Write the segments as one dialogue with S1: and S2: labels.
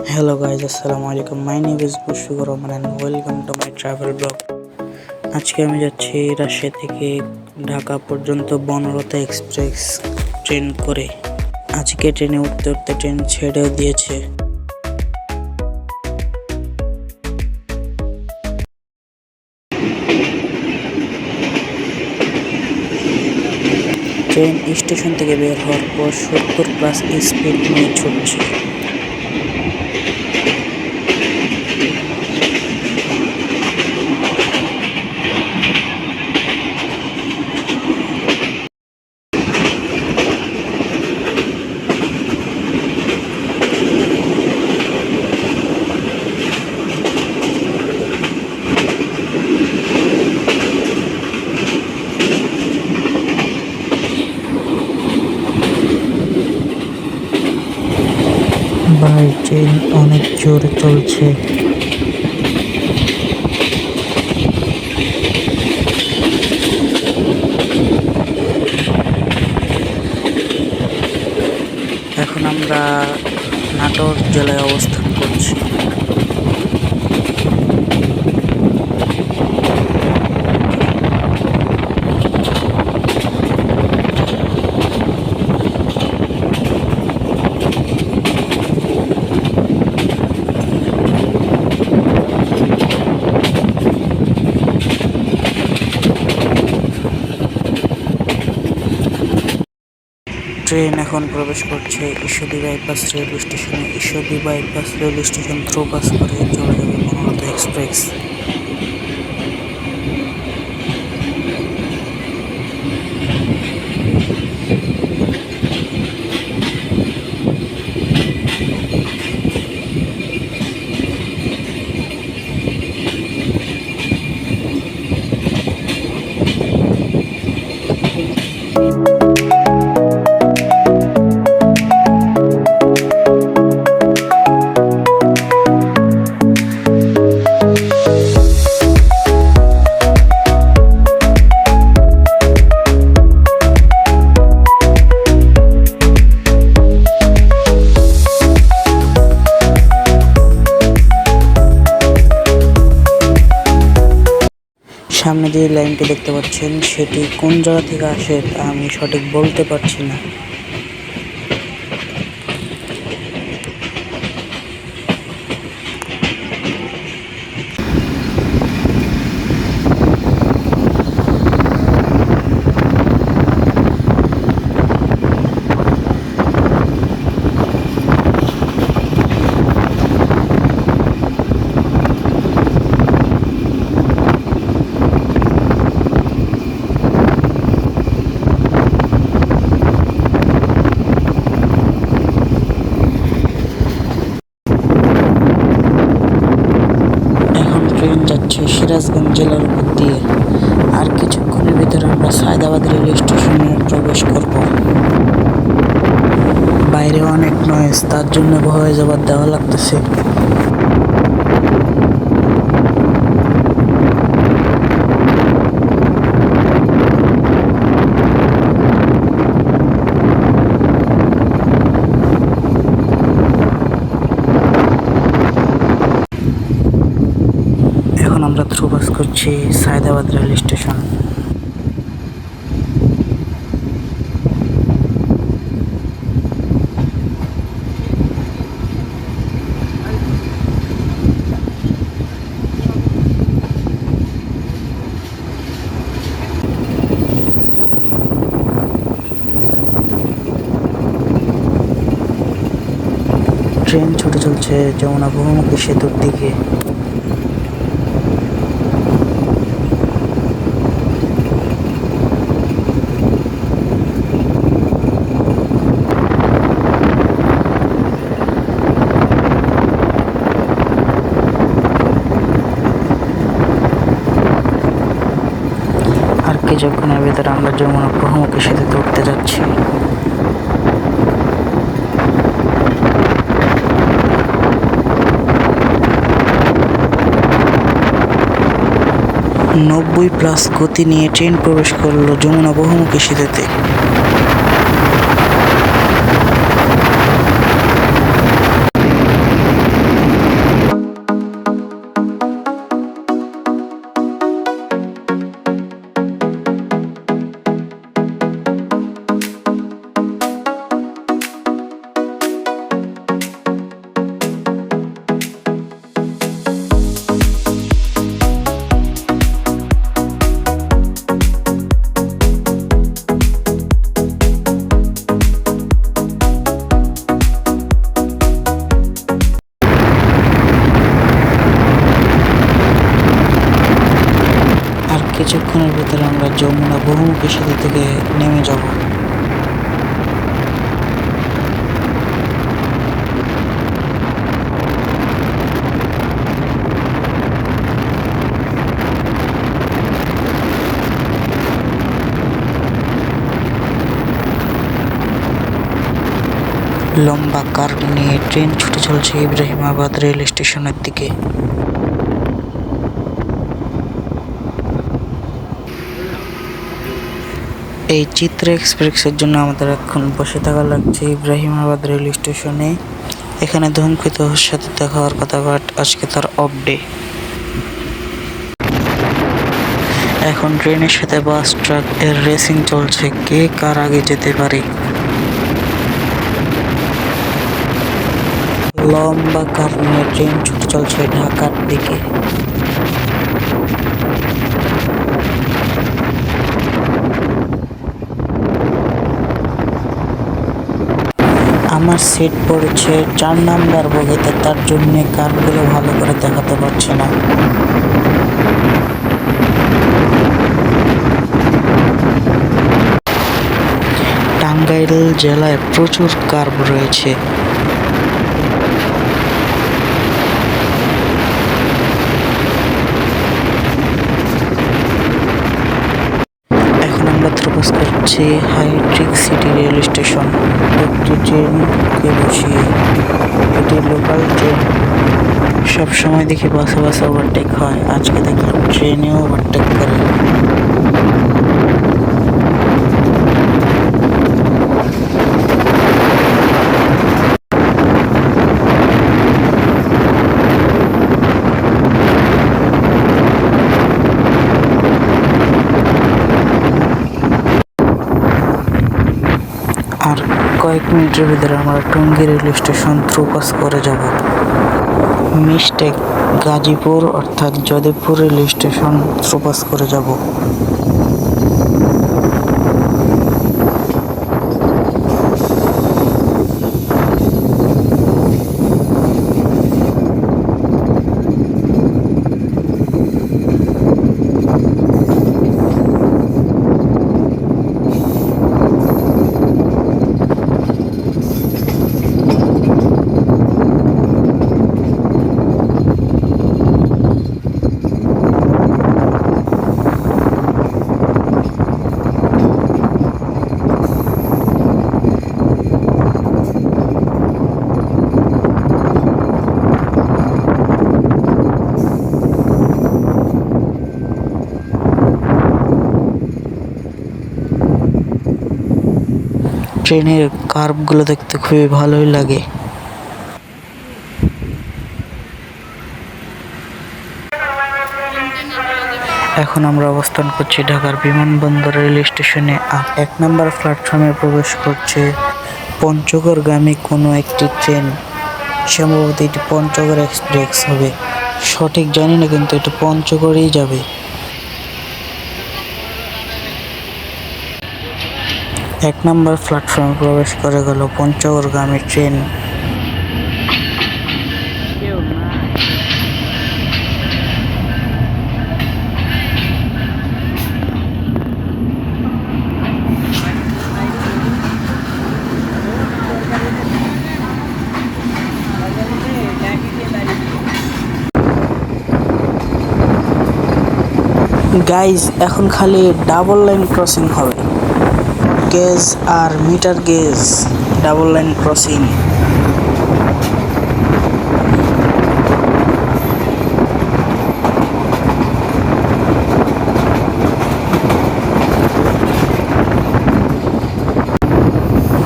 S1: Hello guys, Assalamu alaikum. My name is Bushukur Rahman and welcome to my travel blog. আজকে আমি যাচ্ছি রাজশাহী থেকে ঢাকা পর্যন্ত বনলতা এক্সপ্রেস ট্রেন করে। আজকে ট্রেনে উঠতে উঠতে ট্রেন ছেড়েও দিয়েছে। ট্রেন স্টেশন থেকে বের হওয়ার পর 70+ স্পিড নিয়ে ছুটছে। ভাই, ট্রেন অনেক জোরে চলছে। এখন আমরা নাটোর জেলায় অবস্থান করছি। ট্রেন এখন প্রবেশ করছে ঈশ্বরদী বাইপাস রেলওয়ে স্টেশনে। Ishwardi bypass railway station through pass করে চলে যাবে বনলতা এক্সপ্রেস। সামনে যে লাইনটি দেখতে পাচ্ছেন সেটি কোন জায়গা থেকে আসে তা আমি সঠিক বলতে পারছি না। ট্রেন যাচ্ছে সিরাজগঞ্জ জেলার উপর দিয়ে। আর কিছুক্ষণের ভিতরে আমরা সায়দাবাদ রেলওয়ে স্টেশনে প্রবেশ করব। বাইরে অনেক নয়েজ, তার জন্য ভয়ে জবাব দেওয়া লাগতেছে। আমরা থ্রু পাস করছি সায়দাবাদ রেল স্টেশন। ট্রেন ছুটে চলছে যমুনা বহুমুখী সেতুর দিকে। কিছুক্ষণের ভিতরে আমরা যমুনা বহুমুখী সেতুতে উঠতে যাচ্ছি। 90+ গতি নিয়ে ট্রেন প্রবেশ করলো যমুনা বহুমুখী সেতুতে। যমুনা বহুমুখী সেতু থেকে নেমে যাব। লম্বা কার্ভ নিয়ে ট্রেন ছুটে চলছে ইব্রাহিমাবাদ রেল স্টেশনের দিকে। এই চিত্র এক্সপ্রেসের জন্য আমাদের এখন বসে থাকা লাগছে ইব্রাহিমাবাদ রেল স্টেশনে। এখানে ধূমকেতুর সাথে দেখা হওয়ার কথা, বাট আজকে তার অফ ডে। এখন ট্রেনের সাথে বাস ট্রাক এর রেসিং চলছে, কে কার আগে যেতে পারে। লম্বা কার্ভ নিয়ে ট্রেন ছুটে চলছে ঢাকার দিকে। আমার সিট পড়েছে 4 নাম্বার বগিতে, তার জন্য কার্ভগুলো ভালো করে দেখাতে পারছি না। টাঙ্গাইল জেলায় প্রচুর কার্ভ রয়েছে। এখন আমরা প্রবেশ করছি হাইটেক সিটি রেল স্টেশন। একটি ট্রেনকে বসিয়ে, এটি লোকাল ট্রেন। সবসময় দেখি বাসে বাসে ওভারটেক হয়, আজকে দেখলাম ট্রেনেও ওভারটেক করে। আর কয়েক মিনিটের ভিতরে আমরা Tongi rail station through pass করে যাব। মিস্টেক, গাজীপুর অর্থাৎ যদেবপুর রেল স্টেশন থ্রু পাস করে যাব। ট্রেনের কার্ভগুলো দেখতে খুবই ভালোই লাগে। এখন আমরা অবস্থান করছি ঢাকার বিমানবন্দর রেল স্টেশনে। আর 1 নম্বর প্ল্যাটফর্মে প্রবেশ করছে পঞ্চগড়গামী কোনো একটি ট্রেন। সম্ভবত এটি পঞ্চগড় এক্সপ্রেস হবে, সঠিক জানি না, কিন্তু এটা পঞ্চগড়েই যাবে। 1 নম্বর প্ল্যাটফর্মে প্রবেশ করে গেল পঞ্চগড়গামী ট্রেন। গাইজ, এখন খালি ডাবল লাইন ক্রসিং হবে। গেজ আর metre gauge double line crossing.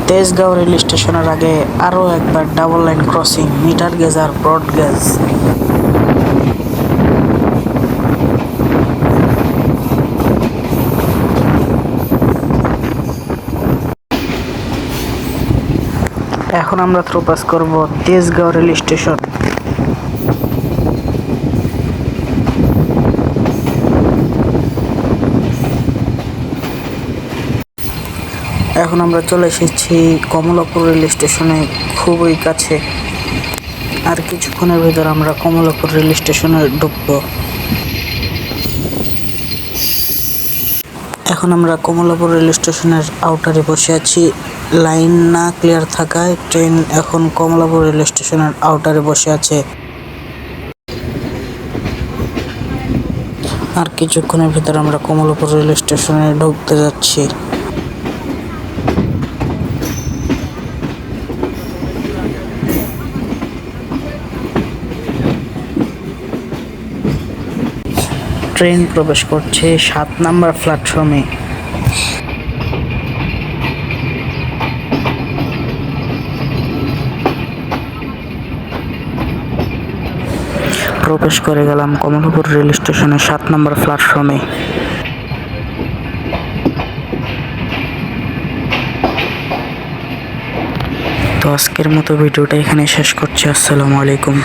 S1: Tejgaon rail স্টেশনের আগে আরও একবার double line crossing, metre gauge আর ব্রড গেজ। এখন আমরা থ্রু পাস করব তেজগাঁও রেল স্টেশন। এখন আমরা চলে এসেছি কমলাপুর রেল স্টেশনে, খুবই কাছে। আর কিছুক্ষণের ভিতর আমরা কমলাপুর রেল স্টেশনে ঢুকব। এখন আমরা কমলাপুর রেল স্টেশনের আউটারে বসে আছি। লাইন না ক্লিয়ার থাকায় ট্রেন এখন কমলাপুর রেল স্টেশনের আউটারে বসে আছে। আর কিছুক্ষণের ভিতরে আমরা কমলাপুর রেল স্টেশনে ঢুকতে যাচ্ছি। ট্রেন প্রবেশ করছে 7 নম্বর প্ল্যাটফর্মে। প্রবেশ করে গেলাম কমলাপুর রেল স্টেশনের 7 নম্বর প্ল্যাটফর্মে। তো আজকের মতো ভিডিওটা এখানে শেষ করছি। আসসালামু আলাইকুম।